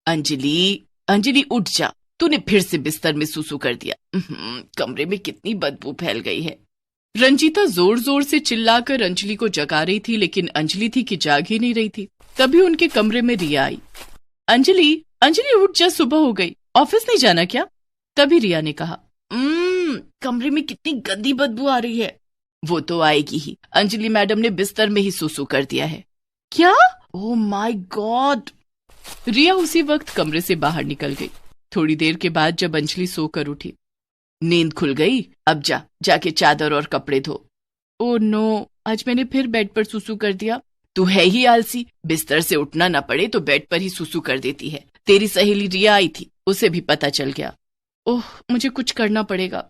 अंजलि, अंजलि उठ जा, तूने फिर से बिस्तर में सुसु कर दिया। कमरे में कितनी बदबू फैल गई है। रंजीता जोर जोर से चिल्लाकर अंजलि को जगा रही थी, लेकिन अंजलि थी कि जाग ही नहीं रही थी। तभी उनके कमरे में रिया आई। अंजलि, अंजलि उठ जा, सुबह हो गई, ऑफिस नहीं जाना क्या? तभी रिया ने कहा, कमरे में कितनी गंदी बदबू आ रही है। वो तो आएगी ही, अंजलि मैडम ने बिस्तर में ही सुसु कर दिया है। क्या? Oh my God. रिया उसी वक्त कमरे से बाहर निकल गई। थोड़ी देर के बाद जब अंजलि सोकर उठी, नींद खुल गई, अब जाके चादर और कपड़े धो। ओह नो, आज मैंने फिर बेड पर सुसु कर दिया। तू है ही आलसी, बिस्तर से उठना न पड़े तो बेड पर ही सुसु कर देती है। तेरी सहेली रिया आई थी, उसे भी पता चल गया। ओह, मुझे कुछ करना पड़ेगा।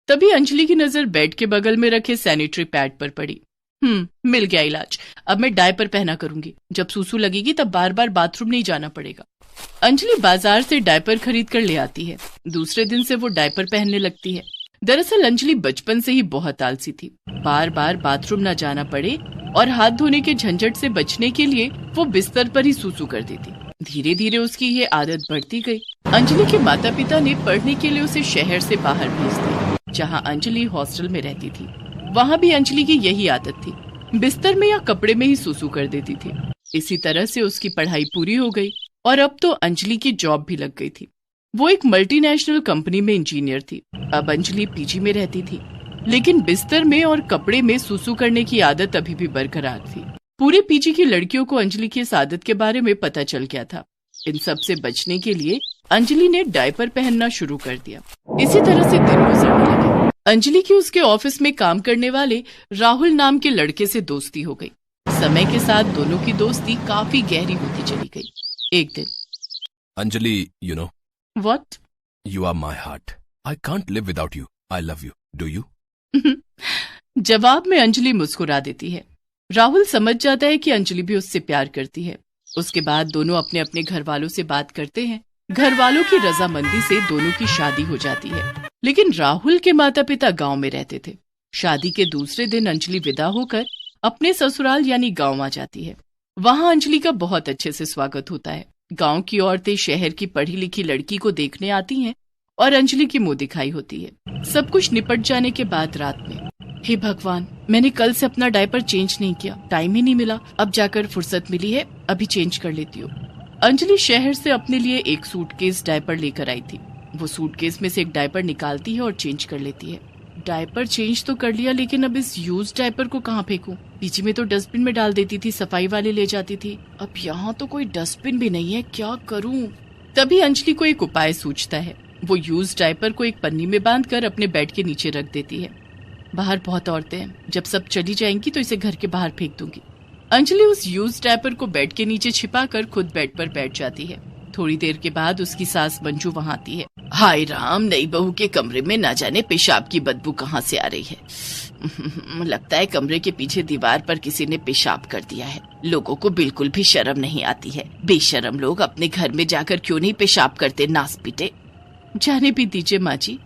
तभी अंजलि की नजर बेड के बगल में रखे सैनिटरी पैड पर पड़ी। मिल गया इलाज। अब मैं डायपर पहना करूंगी, जब सुसु लगेगी तब बार बार बाथरूम नहीं जाना पड़ेगा। अंजलि बाजार से डायपर खरीद कर ले आती है। दूसरे दिन से वो डायपर पहनने लगती है। दरअसल अंजलि बचपन से ही बहुत आलसी थी। बार बार बाथरूम न जाना पड़े और हाथ धोने के झंझट से बचने के लिए वो बिस्तर पर ही सुसु कर देती। धीरे धीरे उसकी ये आदत बढ़ती गई। अंजलि के माता पिता ने पढ़ने के लिए उसे शहर से बाहर भेज दिया, जहाँ अंजलि हॉस्टल में रहती थी। वहाँ भी अंजलि की यही आदत थी, बिस्तर में या कपड़े में ही सुसु कर देती थी। इसी तरह से उसकी पढ़ाई पूरी हो गई और अब तो अंजलि की जॉब भी लग गई थी। वो एक मल्टीनेशनल कंपनी में इंजीनियर थी। अब अंजलि पीजी में रहती थी, लेकिन बिस्तर में और कपड़े में सुसु करने की आदत अभी भी बरकरार थी। पूरे पीजी की लड़कियों को अंजलि की इस आदत के बारे में पता चल गया था। इन सब से बचने के लिए अंजलि ने डायपर पहनना शुरू कर दिया। इसी तरह से दिन गुजरने लगे। अंजलि की उसके ऑफिस में काम करने वाले राहुल नाम के लड़के से दोस्ती हो गई। समय के साथ दोनों की दोस्ती काफी गहरी होती चली गई। एक दिन, Anjali, you know, What? you are my heart. I can't live without you. I love you. Do you? जवाब में अंजलि मुस्कुरा देती है। राहुल समझ जाता है कि अंजलि भी उससे प्यार करती है। उसके बाद दोनों अपने अपने घर वालों से बात करते हैं। घर वालों की रजामंदी से दोनों की शादी हो जाती है। लेकिन राहुल के माता पिता गांव में रहते थे। शादी के दूसरे दिन अंजलि विदा होकर अपने ससुराल यानी गांव आ जाती है। वहां अंजलि का बहुत अच्छे से स्वागत होता है। गांव की औरतें शहर की पढ़ी लिखी लड़की को देखने आती हैं और अंजलि की मुंह दिखाई होती है। सब कुछ निपट जाने के बाद रात में, हे भगवान, मैंने कल से अपना डायपर चेंज नहीं किया, टाइम ही नहीं मिला, अब जाकर फुर्सत मिली है, अभी चेंज कर लेती हूँ। अंजलि शहर से अपने लिए एक सूटकेस डायपर लेकर आई थी। वो सूटकेस में से एक डायपर निकालती है और चेंज कर लेती है। डायपर चेंज तो कर लिया, लेकिन अब इस यूज डायपर को कहाँ फेंकूं? पीछे में तो डस्टबिन में डाल देती थी, सफाई वाले ले जाती थी। अब यहाँ तो कोई डस्टबिन भी नहीं है, क्या करूं? तभी अंजलि को एक उपाय सूझता है। वो यूज डायपर को एक पन्नी में बांधकर अपने बेड के नीचे रख देती है। बाहर बहुत औरतें हैं, जब सब चली जाएंगी तो इसे घर के बाहर फेंक दूंगी। अंजलि उस यूज डायपर को बेड के नीचे छिपाकर खुद बेड पर बैठ जाती है। थोड़ी देर के बाद उसकी सास मंजू वहाँ आती है। हाय राम, नई बहू के कमरे में ना जाने पेशाब की बदबू कहाँ से आ रही है। लगता है कमरे के पीछे दीवार पर किसी ने पेशाब कर दिया है। लोगों को बिल्कुल भी शर्म नहीं आती है। बेशर्म लोग अपने घर में जाकर क्यों नहीं पेशाब करते, नास पीटे। जाने भी दीजिए माँ जी।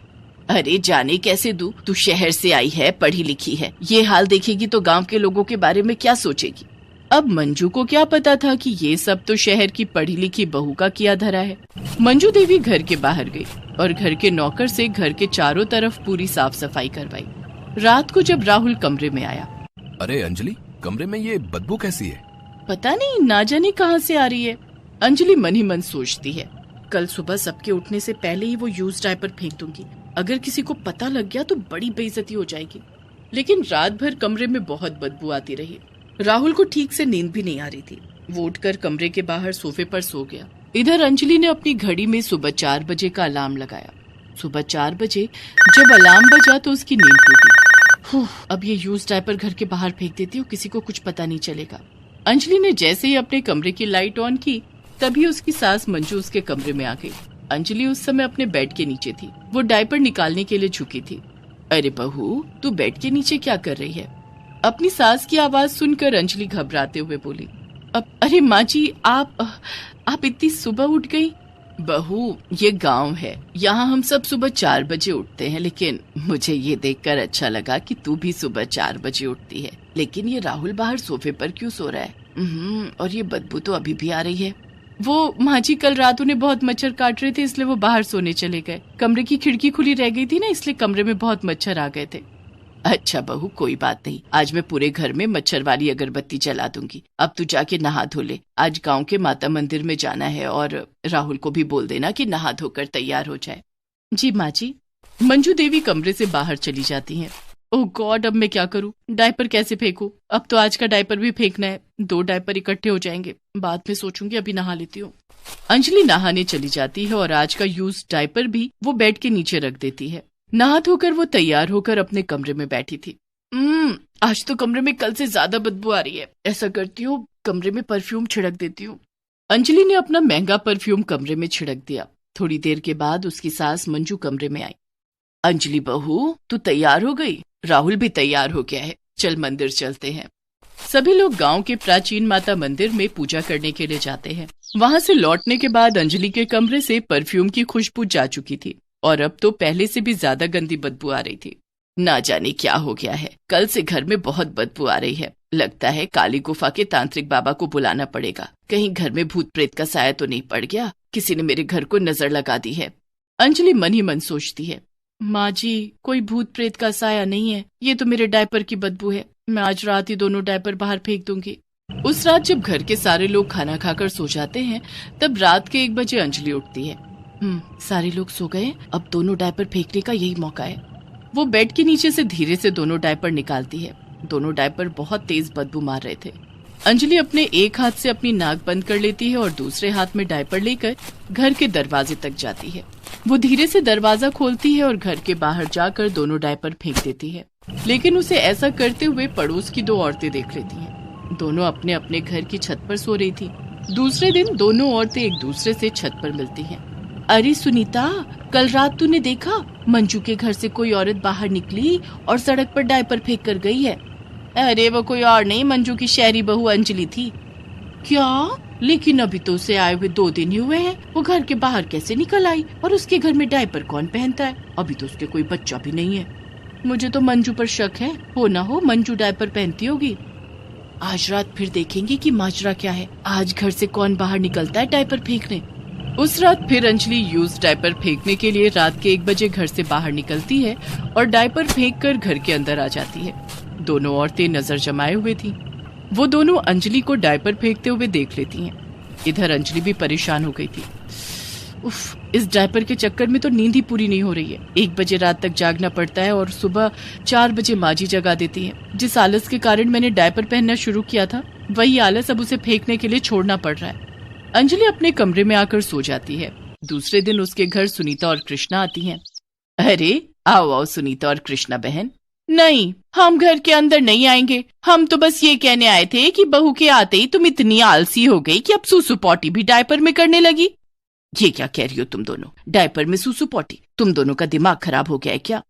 अरे जाने कैसे दूं? तू शहर से आई है, पढ़ी लिखी है, ये हाल देखेगी तो गांव के लोगों के बारे में क्या सोचेगी? अब मंजू को क्या पता था कि ये सब तो शहर की पढ़ी लिखी बहू का किया धरा है। मंजू देवी घर के बाहर गई और घर के नौकर से घर के चारों तरफ पूरी साफ सफाई करवाई। रात को जब राहुल कमरे में आया, अरे अंजलि, कमरे में ये बदबू कैसी है? पता नहीं, ना जाने कहाँ से आ रही है। अंजलि मन ही मन सोचती है, कल सुबह सबके उठने से पहले ही वो यूज डायपर फेंक दूंगी। अगर किसी को पता लग गया तो बड़ी बेइज्जती हो जाएगी। लेकिन रात भर कमरे में बहुत बदबू आती रही। राहुल को ठीक से नींद भी नहीं आ रही थी। वो उठकर कमरे के बाहर सोफे पर सो गया। इधर अंजलि ने अपनी घड़ी में सुबह 4 बजे का अलार्म लगाया। सुबह 4 बजे जब अलार्म बजा तो उसकी नींद टूटी। अब ये यूज डायपर घर के बाहर फेंक देती हूँ, किसी को कुछ पता नहीं चलेगा। अंजलि ने जैसे ही अपने कमरे की लाइट ऑन की, तभी उसकी सास मंजू उसके कमरे में आ गई। अंजलि उस समय अपने बेड के नीचे थी। वो डायपर निकालने के लिए झुकी थी। अरे बहू, तू बेड के नीचे क्या कर रही है? अपनी सास की आवाज सुनकर अंजलि घबराते हुए बोली, अरे माँ जी, आप इतनी सुबह उठ गई? बहू, ये गांव है, यहाँ हम सब सुबह 4 बजे उठते हैं, लेकिन मुझे ये देखकर अच्छा लगा कि तू भी सुबह 4 बजे उठती है। लेकिन ये राहुल बाहर सोफे पर क्यों सो रहा है? और ये बदबू तो अभी भी आ रही है। वो माँ जी कल रात उन्हें बहुत मच्छर काट रहे थे, इसलिए वो बाहर सोने चले गए। कमरे की खिड़की खुली रह गई थी ना, इसलिए कमरे में बहुत मच्छर आ गए थे। अच्छा बहू, कोई बात नहीं, आज मैं पूरे घर में मच्छर वाली अगरबत्ती जला दूंगी। अब तू जाके नहा धो ले, आज गांव के माता मंदिर में जाना है, और राहुल को भी बोल देना कि नहा धोकर तैयार हो जाए। जी माँ जी। मंजू देवी कमरे से बाहर चली जाती हैं। ओह गॉड, अब मैं क्या करूं? डायपर कैसे फेंकूं? अब तो आज का डायपर भी फेंकना है, 2 डायपर इकट्ठे हो जाएंगे, बाद में सोचूंगी, अभी नहा लेती हूँ। अंजलि नहाने चली जाती है और आज का यूज डायपर भी वो बेड के नीचे रख देती है। नहा धोकर वो तैयार होकर अपने कमरे में बैठी थी। आज तो कमरे में कल से ज्यादा बदबू आ रही है। ऐसा करती हूँ, कमरे में परफ्यूम छिड़क देती हूँ। अंजलि ने अपना महंगा परफ्यूम कमरे में छिड़क दिया। थोड़ी देर के बाद उसकी सास मंजू कमरे में आई। अंजलि बहू, तू तैयार हो गई? राहुल भी तैयार हो गया है, चल मंदिर चलते हैं। सभी लोग गांव के प्राचीन माता मंदिर में पूजा करने के लिए जाते हैं। वहां से लौटने के बाद अंजलि के कमरे से परफ्यूम की खुशबू जा चुकी थी और अब तो पहले से भी ज्यादा गंदी बदबू आ रही थी। ना जाने क्या हो गया है, कल से घर में बहुत बदबू आ रही है। लगता है काली गुफा के तांत्रिक बाबा को बुलाना पड़ेगा। कहीं घर में भूत प्रेत का साया तो नहीं पड़ गया? किसी ने मेरे घर को नजर लगा दी है। अंजलि मन ही मन सोचती है। माँ जी, कोई भूत प्रेत का साया नहीं है, ये तो मेरे डायपर की बदबू है। मैं आज रात ही दोनों डायपर बाहर फेंक दूंगी। उस रात जब घर के सारे लोग खाना खाकर सो जाते हैं, तब रात के 1 बजे अंजलि उठती है। सारे लोग सो गए, अब दोनों डायपर फेंकने का यही मौका है। वो बेड के नीचे से धीरे से दोनों डायपर निकालती है। दोनों डायपर बहुत तेज बदबू मार रहे थे। अंजलि अपने एक हाथ से अपनी नाक बंद कर लेती है और दूसरे हाथ में डायपर लेकर घर के दरवाजे तक जाती है। वो धीरे से दरवाजा खोलती है और घर के बाहर जाकर दोनों डायपर फेंक देती है। लेकिन उसे ऐसा करते हुए पड़ोस की 2 औरतें देख लेती हैं। दोनों अपने अपने घर की छत पर सो रही थी। दूसरे दिन दोनों औरतें एक दूसरे से छत पर मिलती हैं। अरे सुनीता, कल रात तूने देखा? मंजू के घर से कोई औरत बाहर निकली और सड़क पर डायपर फेंक कर गई है। अरे वो कोई और नहीं, मंजू की शहरी बहू अंजलि थी। क्या? लेकिन अभी तो उसे आए हुए 2 दिन ही हुए हैं। वो घर के बाहर कैसे निकल आई? और उसके घर में डायपर कौन पहनता है? अभी तो उसके कोई बच्चा भी नहीं है। मुझे तो मंजू पर शक है, हो ना हो मंजू डायपर पहनती होगी। आज रात फिर देखेंगे कि माजरा क्या है। आज घर से कौन बाहर निकलता है डायपर फेंकने। उस रात फिर अंजलि यूज डायपर फेंकने के लिए रात के 1 बजे घर से बाहर निकलती है और डायपर फेंक कर घर के अंदर आ जाती है। दोनों औरतें नजर जमाए हुए थी। वो दोनों अंजलि को डायपर फेंकते हुए देख लेती हैं। इधर अंजलि भी परेशान हो गई थी। उफ, इस डायपर के चक्कर में तो नींद ही पूरी नहीं हो रही है। 1 बजे रात तक जागना पड़ता है और सुबह 4 बजे माँ जी जगा देती है। जिस आलस के कारण मैंने डायपर पहनना शुरू किया था, वही आलस अब उसे फेंकने के लिए छोड़ना पड़ रहा है। अंजलि अपने कमरे में आकर सो जाती है। दूसरे दिन उसके घर सुनीता और कृष्णा आती हैं। अरे आओ आओ सुनीता और कृष्णा बहन। नहीं, हम घर के अंदर नहीं आएंगे। हम तो बस ये कहने आए थे कि बहू के आते ही तुम इतनी आलसी हो गई कि अब सूसू पॉटी भी डायपर में करने लगी। ये क्या कह रही हो तुम दोनों? डायपर में सूसू पॉटी? तुम दोनों का दिमाग खराब हो गया है क्या?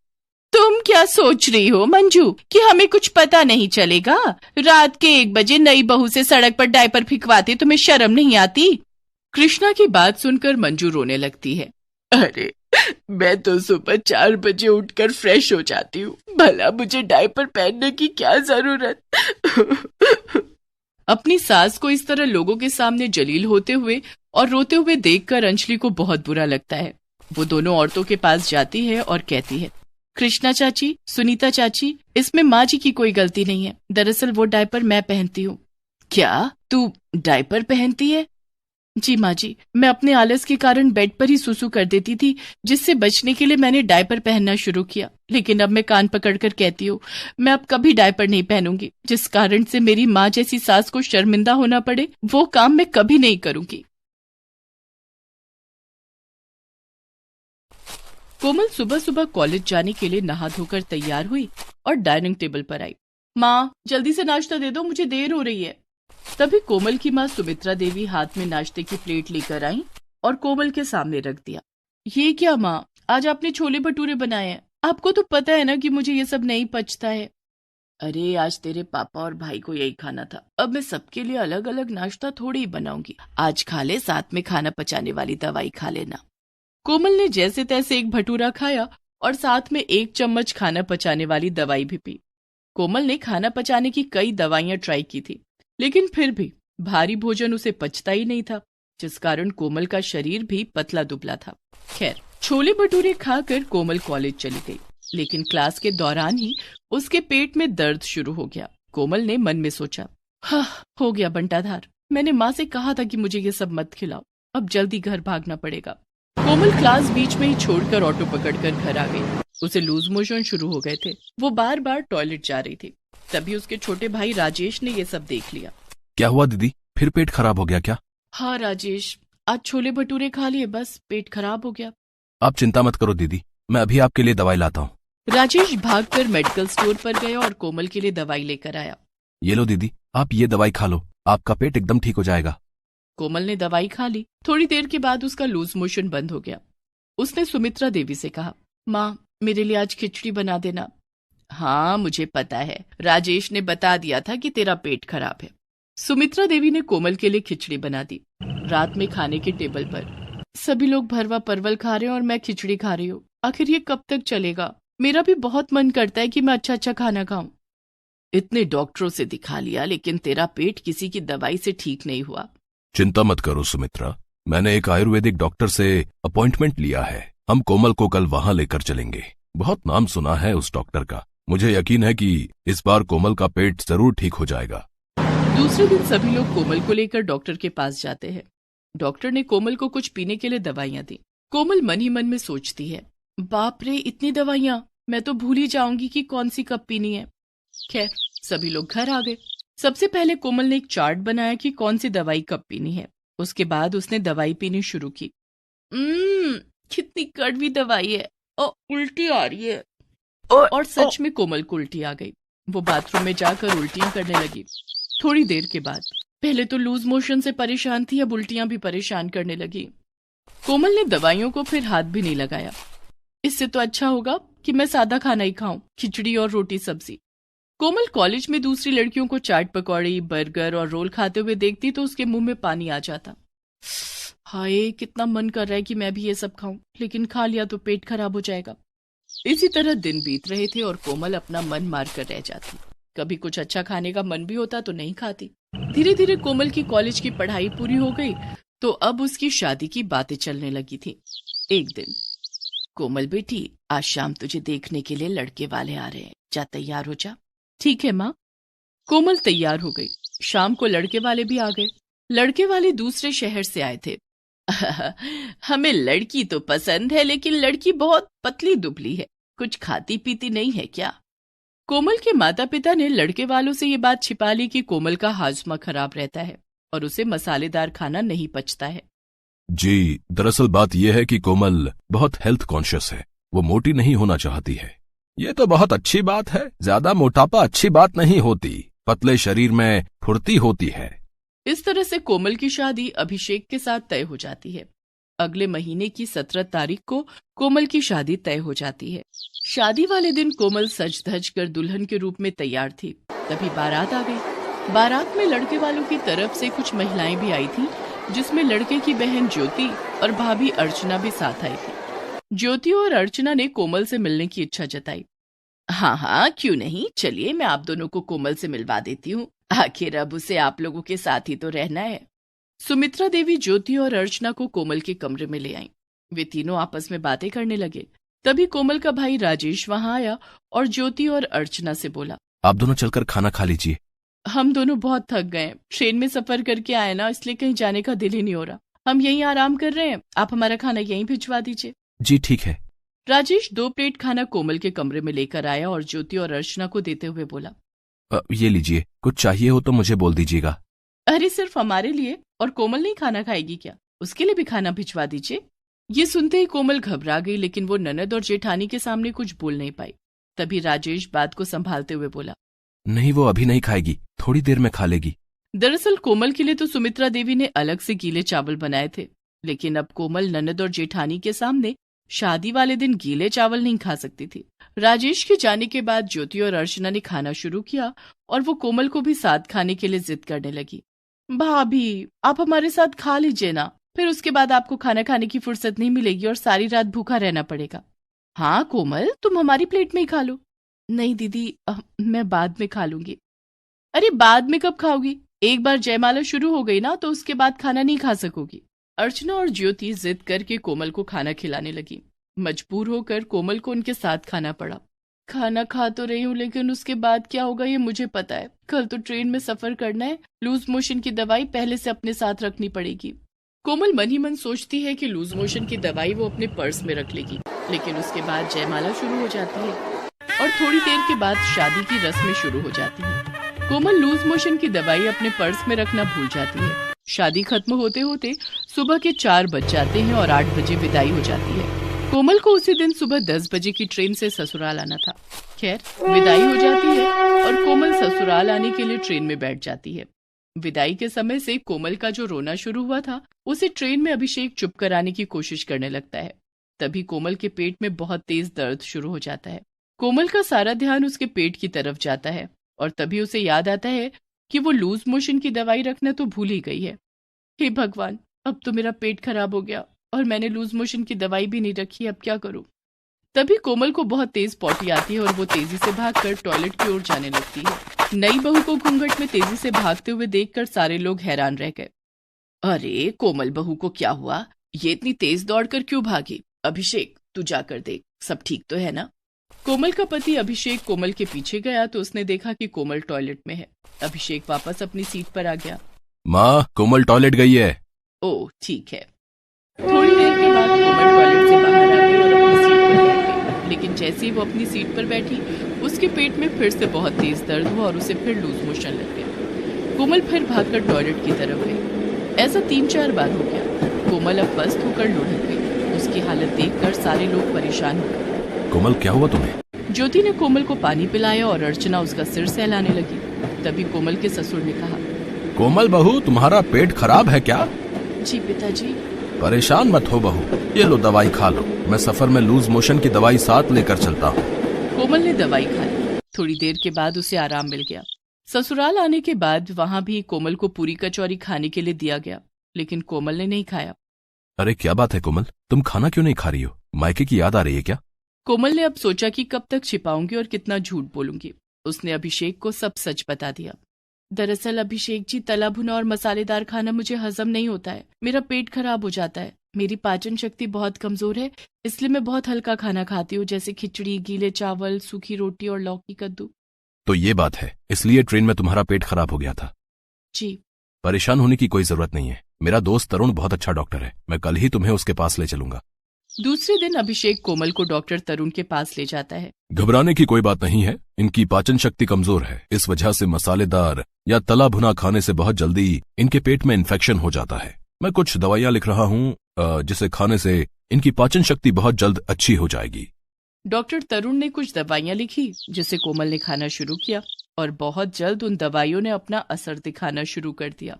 तुम क्या सोच रही हो मंजू कि हमें कुछ पता नहीं चलेगा? रात के 1 बजे नई बहू से सड़क पर डायपर फिकवाते तुम्हें शर्म नहीं आती? कृष्णा की बात सुनकर मंजू रोने लगती है। अरे मैं तो सुबह 4 बजे उठकर फ्रेश हो जाती हूँ, भला मुझे डायपर पहनने की क्या जरूरत? अपनी सास को इस तरह लोगों के सामने जलील होते हुए और रोते हुए देखकर अंजलि को बहुत बुरा लगता है। वो दोनों औरतों के पास जाती है और कहती है, कृष्णा चाची, सुनीता चाची, इसमें माँ जी की कोई गलती नहीं है। दरअसल वो डायपर मैं पहनती हूँ। क्या तू डायपर पहनती है? जी माँ जी, मैं अपने आलस के कारण बेड पर ही सुसु कर देती थी, जिससे बचने के लिए मैंने डायपर पहनना शुरू किया। लेकिन अब मैं कान पकड़कर कहती हूँ, मैं अब कभी डायपर नहीं पहनूंगी। जिस कारण से मेरी माँ जैसी सास को शर्मिंदा होना पड़े, वो काम मैं कभी नहीं करूंगी। कोमल सुबह सुबह कॉलेज जाने के लिए नहा धोकर तैयार हुई और डाइनिंग टेबल पर आई। माँ, जल्दी से नाश्ता दे दो, मुझे देर हो रही है। तभी कोमल की माँ सुमित्रा देवी हाथ में नाश्ते की प्लेट लेकर आई और कोमल के सामने रख दिया। ये क्या माँ, आज आपने छोले भटूरे बनाए हैं? आपको तो पता है ना कि मुझे ये सब नहीं पचता है। अरे आज तेरे पापा और भाई को यही खाना था, अब मैं सबके लिए अलग अलग नाश्ता थोड़ी ही बनाऊंगी। आज खा ले, साथ में खाना पचाने वाली दवाई खा लेना। कोमल ने जैसे तैसे एक भटूरा खाया और साथ में 1 चम्मच खाना पचाने वाली दवाई भी पी। कोमल ने खाना पचाने की कई दवाइयां ट्राई की थी, लेकिन फिर भी भारी भोजन उसे पचता ही नहीं था, जिस कारण कोमल का शरीर भी पतला दुबला था। खैर, छोले भटूरे खाकर कोमल कॉलेज चली गई, लेकिन क्लास के दौरान ही उसके पेट में दर्द शुरू हो गया। कोमल ने मन में सोचा, हो गया बंटाधार, मैंने माँ से कहा था कि मुझे ये सब मत खिलाओ, अब जल्दी घर भागना पड़ेगा। कोमल क्लास बीच में ही छोड़कर ऑटो पकड़कर घर आ गई। उसे लूज मोशन शुरू हो गए थे। वो बार बार टॉयलेट जा रही थी। तभी उसके छोटे भाई राजेश ने ये सब देख लिया। क्या हुआ दीदी, फिर पेट खराब हो गया क्या? हाँ राजेश, आज छोले भटूरे खा लिए, बस पेट खराब हो गया। आप चिंता मत करो दीदी, मैं अभी आपके लिए दवाई लाता हूँ। राजेश भागकर मेडिकल स्टोर पर गया और कोमल के लिए दवाई लेकर आया। ये लो दीदी, आप ये दवाई खा लो, आपका पेट एकदम ठीक हो जाएगा। कोमल ने दवाई खा ली। थोड़ी देर के बाद उसका लूज मोशन बंद हो गया। उसने सुमित्रा देवी से कहा, माँ मेरे लिए आज खिचड़ी बना देना। हाँ मुझे पता है, राजेश ने बता दिया था कि तेरा पेट खराब है। सुमित्रा देवी ने कोमल के लिए खिचड़ी बना दी। रात में खाने के टेबल पर सभी लोग भरवा परवल खा रहे हैं और मैं खिचड़ी खा रही हूँ। आखिर ये कब तक चलेगा? मेरा भी बहुत मन करता है कि मैं अच्छा अच्छा खाना खाऊं। इतने डॉक्टरों से दिखा लिया, लेकिन तेरा पेट किसी की दवाई से ठीक नहीं हुआ। चिंता मत करो सुमित्रा, मैंने एक आयुर्वेदिक डॉक्टर से अपॉइंटमेंट लिया है। हम कोमल को कल वहां लेकर चलेंगे। बहुत नाम सुना है उस डॉक्टर का। मुझे यकीन है कि इस बार कोमल का पेट जरूर ठीक हो जाएगा। दूसरे दिन सभी लोग कोमल को लेकर डॉक्टर के पास जाते हैं। डॉक्टर ने कोमल को कुछ पीने के लिए दवाइयां दी। कोमल मन ही मन में सोचती है, बाप रे इतनी दवाइयां, मैं तो भूल ही जाऊंगी कि कौन सी कब पीनी है। खैर, सभी लोग घर आ गए। सबसे पहले कोमल ने एक चार्ट बनाया कि कौन सी दवाई कब पीनी है। उसके बाद उसने दवाई पीनी शुरू की। कितनी कड़वी दवाई है और उल्टी आ रही है। और सच में कोमल को उल्टी आ गई। वो बाथरूम में जाकर उल्टियां करने लगी। थोड़ी देर के बाद, पहले तो लूज मोशन से परेशान थी, अब उल्टियां भी परेशान करने लगी। कोमल ने दवाइयों को फिर हाथ भी नहीं लगाया। इससे तो अच्छा होगा कि मैं सादा खाना ही खाऊं, खिचड़ी और रोटी सब्जी। कोमल कॉलेज में दूसरी लड़कियों को चाट पकौड़ी, बर्गर और रोल खाते हुए देखती तो उसके मुंह में पानी आ जाता। हाय, कितना मन कर रहा है कि मैं भी ये सब खाऊं, लेकिन खा लिया तो पेट खराब हो जाएगा। इसी तरह दिन बीत रहे थे और कोमल अपना मन मार कर रह जाती। कभी कुछ अच्छा खाने का मन भी होता तो नहीं खाती। धीरे धीरे कोमल की कॉलेज की पढ़ाई पूरी हो गई तो अब उसकी शादी की बातें चलने लगी थी। एक दिन, कोमल बेटी, आज शाम तुझे देखने के लिए लड़के वाले आ रहे हैं, जा तैयार हो जा। ठीक है माँ। कोमल तैयार हो गई। शाम को लड़के वाले भी आ गए। लड़के वाले दूसरे शहर से आए थे। हमें लड़की तो पसंद है, लेकिन लड़की बहुत पतली दुबली है, कुछ खाती पीती नहीं है क्या? कोमल के माता पिता ने लड़के वालों से ये बात छिपा ली कि कोमल का हाजमा खराब रहता है और उसे मसालेदार खाना नहीं पचता है। जी, दरअसल बात यह है कि कोमल बहुत हेल्थ कॉन्शियस है। वो मोटी नहीं होना चाहती है। ये तो बहुत अच्छी बात है। ज्यादा मोटापा अच्छी बात नहीं होती, पतले शरीर में फुर्ती होती है। इस तरह से कोमल की शादी अभिषेक के साथ तय हो जाती है। अगले महीने की 17 तारीख को कोमल की शादी तय हो जाती है। शादी वाले दिन कोमल सज धज कर दुल्हन के रूप में तैयार थी। तभी बारात आ गई। बारात में लड़के वालों की तरफ से कुछ महिलाएं भी आई थी, जिसमें लड़के की बहन ज्योति और भाभी अर्चना भी साथ आई थी। ज्योति और अर्चना ने कोमल से मिलने की इच्छा जताई। हाँ, क्यों नहीं, चलिए मैं आप दोनों को कोमल से मिलवा देती हूँ। आखिर अब उसे आप लोगों के साथ ही तो रहना है। सुमित्रा देवी ज्योति और अर्चना को कोमल के कमरे में ले आईं। वे तीनों आपस में बातें करने लगे। तभी कोमल का भाई राजेश वहां आया और ज्योति और अर्चना से बोला, आप दोनों चलकर खाना खा लीजिए। हम दोनों बहुत थक गए, ट्रेन में सफर करके आए ना, इसलिए कहीं जाने का दिल ही नहीं हो रहा। हम यहीं आराम कर रहे हैं, आप हमारा खाना यहीं भिजवा दीजिए। जी ठीक है। राजेश 2 प्लेट खाना कोमल के कमरे में लेकर आया और ज्योति और अर्चना को देते हुए बोला, ये लीजिए, कुछ चाहिए हो तो मुझे बोल दीजिएगा। अरे सिर्फ हमारे लिए? और कोमल नहीं खाना खाएगी क्या? उसके लिए भी खाना भिजवा दीजिए। ये सुनते ही कोमल घबरा गई, लेकिन वो ननद और जेठानी के सामने कुछ बोल नहीं पाई। तभी राजेश बात को संभालते हुए बोला, नहीं, वो अभी नहीं खाएगी, थोड़ी देर में खा लेगी। दरअसल कोमल के लिए तो सुमित्रा देवी ने अलग से गीले चावल बनाए थे, लेकिन अब कोमल ननद और जेठानी के सामने शादी वाले दिन गीले चावल नहीं खा सकती थी। राजेश के जाने के बाद ज्योति और अर्चना ने खाना शुरू किया और वो कोमल को भी साथ खाने के लिए जिद करने लगी। भाभी, आप हमारे साथ खा लीजिए ना, फिर उसके बाद आपको खाना खाने की फुर्सत नहीं मिलेगी और सारी रात भूखा रहना पड़ेगा। हाँ कोमल, तुम हमारी प्लेट में ही खा लो। नहीं दीदी, मैं बाद में खा लूंगी। अरे बाद में कब खाओगी? एक बार जयमाला शुरू हो गई ना तो उसके बाद खाना नहीं खा सकोगी। अर्चना और ज्योति जिद करके कोमल को खाना खिलाने लगी। मजबूर होकर कोमल को उनके साथ खाना पड़ा। खाना खा तो रही हूँ, लेकिन उसके बाद क्या होगा ये मुझे पता है। कल तो ट्रेन में सफर करना है, लूज मोशन की दवाई पहले से अपने साथ रखनी पड़ेगी। कोमल मन ही मन सोचती है कि लूज मोशन की दवाई वो अपने पर्स में रख लेगी, लेकिन उसके बाद जयमाला शुरू हो जाती है और थोड़ी देर के बाद शादी की रस्में शुरू हो जाती है। कोमल लूज मोशन की दवाई अपने पर्स में रखना भूल जाती है। शादी खत्म होते होते सुबह के 4 बज जाते हैं और 8 बजे विदाई हो जाती है। कोमल को उसी दिन सुबह 10 बजे की ट्रेन से ससुराल आना था। खैर, विदाई हो जाती है और कोमल ससुराल आने के लिए ट्रेन में बैठ जाती है। विदाई के समय से कोमल का जो रोना शुरू हुआ था, उसे ट्रेन में अभिषेक चुप कराने की कोशिश करने लगता है। तभी कोमल के पेट में बहुत तेज दर्द शुरू हो जाता है। कोमल का सारा ध्यान उसके पेट की तरफ जाता है और तभी उसे याद आता है कि वो लूज मोशन की दवाई रखना तो भूल ही गई है। हे भगवान, अब तो मेरा पेट खराब हो गया और मैंने लूज मोशन की दवाई भी नहीं रखी, अब क्या करूं? तभी कोमल को बहुत तेज पॉटी आती है और वो तेजी से भागकर टॉयलेट की ओर जाने लगती है। नई बहू को घूंघट में तेजी से भागते हुए देखकर सारे लोग हैरान रह गए। अरे कोमल बहू को क्या हुआ? ये इतनी तेज दौड़कर क्यों भागी? अभिषेक, तू जाकर देख, सब ठीक तो है ना? कोमल का पति अभिषेक कोमल के पीछे गया तो उसने देखा कि कोमल टॉयलेट में है। अभिषेक वापस अपनी सीट पर आ गया। माँ, कोमल टॉयलेट गई है। ओह, ठीक है। थोड़ी देर के बाद कोमल टॉयलेट से बाहर आ गई और अपनी सीट पर बैठ गई, लेकिन जैसे ही वो अपनी सीट पर बैठी, उसके पेट में फिर से बहुत तेज दर्द हुआ और उसे फिर लूज मोशन लग गया। कोमल फिर भागकर टॉयलेट की तरफ गई। ऐसा 3-4 बार हो गया। कोमल अब पस्त होकर लुढ़क गई। उसकी हालत देखकर सारे लोग परेशान हो गए। कोमल, क्या हुआ तुम्हें? ज्योति ने कोमल को पानी पिलाया और अर्चना उसका सिर सहलाने लगी। तभी कोमल के ससुर ने कहा, कोमल बहू, तुम्हारा पेट खराब है क्या? जी पिताजी। परेशान मत हो बहू, ये लो दवाई खा लो। मैं सफर में लूज मोशन की दवाई साथ लेकर चलता हूँ। कोमल ने दवाई खा ली। थोड़ी देर के बाद उसे आराम मिल गया। ससुराल आने के बाद वहाँ भी कोमल को पूरी कचौरी खाने के लिए दिया गया, लेकिन कोमल ने नहीं खाया। अरे क्या बात है कोमल, तुम खाना क्यों नहीं खा रही हो? मायके की याद आ रही है क्या? कोमल ने अब सोचा कि कब तक छिपाऊंगी और कितना झूठ बोलूंगी। उसने अभिषेक को सब सच बता दिया। दरअसल अभिषेक जी, तला भुना और मसालेदार खाना मुझे हजम नहीं होता है। मेरा पेट खराब हो जाता है। मेरी पाचन शक्ति बहुत कमजोर है, इसलिए मैं बहुत हल्का खाना खाती हूँ, जैसे खिचड़ी, गीले चावल, सूखी रोटी और लौकी कद्दू। तो ये बात है, इसलिए ट्रेन में तुम्हारा पेट खराब हो गया था? जी। परेशान होने की कोई जरूरत नहीं है। मेरा दोस्त तरुण बहुत अच्छा डॉक्टर है, मैं कल ही तुम्हें उसके पास ले चलूंगा। दूसरे दिन अभिषेक कोमल को डॉक्टर तरुण के पास ले जाता है। घबराने की कोई बात नहीं है, इनकी पाचन शक्ति कमजोर है, इस वजह से मसालेदार या तला भुना खाने से बहुत जल्दी इनके पेट में इन्फेक्शन हो जाता है। मैं कुछ दवाइयाँ लिख रहा हूँ, जिसे खाने से इनकी पाचन शक्ति बहुत जल्द अच्छी हो जाएगी। डॉक्टर तरुण ने कुछ दवाइयाँ लिखी, जिसे कोमल ने खाना शुरू किया और बहुत जल्द उन दवाइयों ने अपना असर दिखाना शुरू कर दिया।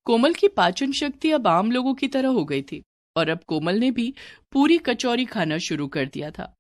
कोमल की पाचन शक्ति अब आम लोगों की तरह हो गई थी और अब कोमल ने भी पूरी कचौरी खाना शुरू कर दिया था।